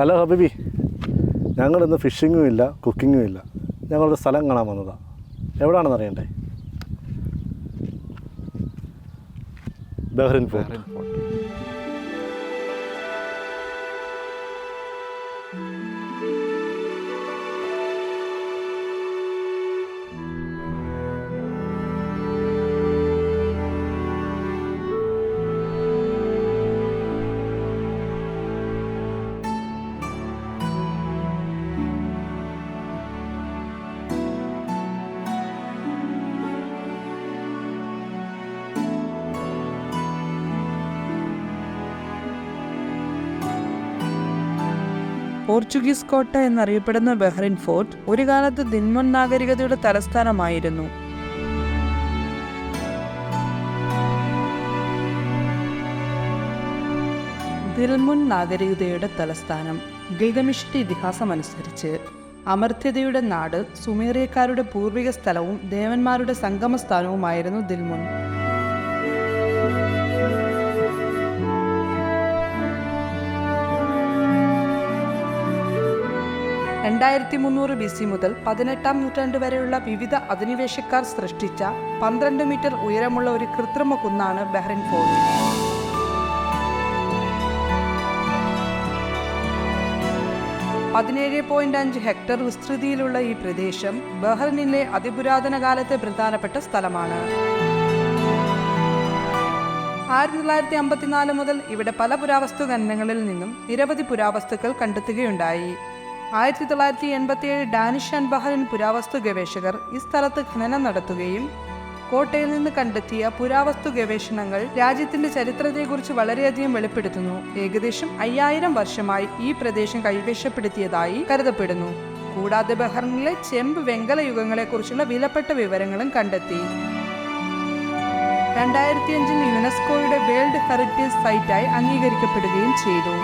Hello ഹബീബി, ഞങ്ങളിന്ന് ഫിഷിങ്ങും ഇല്ല കുക്കിങ്ങും ഇല്ല, ഞങ്ങളൊരു സ്ഥലം കാണാൻ വന്നതാണ്. എവിടെയാണെന്ന് അറിയണ്ടേ? Bahrain fort. പോർച്ചുഗീസ് കോട്ട എന്നറിയപ്പെടുന്ന ബഹ്റിൻ ഫോർട്ട് ഒരു കാലത്ത് ദിൽമുൻ നാഗരികതയുടെ തലസ്ഥാനമായിരുന്നു. ദിൽമുൻ നാഗരികതയുടെ തലസ്ഥാനം. ഗിൽഗമിഷിന്റെ ഇതിഹാസമനുസരിച്ച് അമർത്യതയുടെ നാട്, സുമേറിയക്കാരുടെ പൂർവിക സ്ഥലവും ദേവന്മാരുടെ സംഗമസ്ഥാനവുമായിരുന്നു ദിൽമുൻ. 2300 BC മുതൽ 18-ാം നൂറ്റാണ്ട് വരെയുള്ള വിവിധ അധിനിവേശക്കാർ സൃഷ്ടിച്ച 12 മീറ്റർ ഉയരമുള്ള ഒരു കൃത്രിമ കുന്നാണ് ബഹ്റിൻ ഫോർട്ട്. ഹെക്ടർ വിസ്തൃതിയിലുള്ള ഈ പ്രദേശം ബഹ്റിനിലെ അതിപുരാതന കാലത്തെ പ്രധാനപ്പെട്ട സ്ഥലമാണ്. 1954 മുതൽ ഇവിടെ പല പുരാവസ്തു ഖനനങ്ങളിൽ നിന്നും നിരവധി പുരാവസ്തുക്കൾ കണ്ടെത്തുകയുണ്ടായി. 1987 ഡാനിഷ് ആൻഡ് ബഹ്റിൻ പുരാവസ്തു ഗവേഷകർ ഈ സ്ഥലത്ത് ഖനനം നടത്തുകയും കോട്ടയിൽ നിന്ന് കണ്ടെത്തിയ പുരാവസ്തു ഗവേഷണങ്ങൾ രാജ്യത്തിന്റെ ചരിത്രത്തെക്കുറിച്ച് വളരെയധികം വെളിപ്പെടുത്തുന്നു. ഏകദേശം 5000 വർഷമായി ഈ പ്രദേശം കൈവശപ്പെടുത്തിയതായി കരുതപ്പെടുന്നു. കൂടാതെ ബഹ്റിനിലെ ചെമ്പ് വെങ്കല യുഗങ്ങളെക്കുറിച്ചുള്ള വിലപ്പെട്ട വിവരങ്ങളും കണ്ടെത്തി. 2005 യുനെസ്കോയുടെ വേൾഡ് ഹെറിറ്റേജ് സൈറ്റായി അംഗീകരിക്കപ്പെടുകയും ചെയ്തു.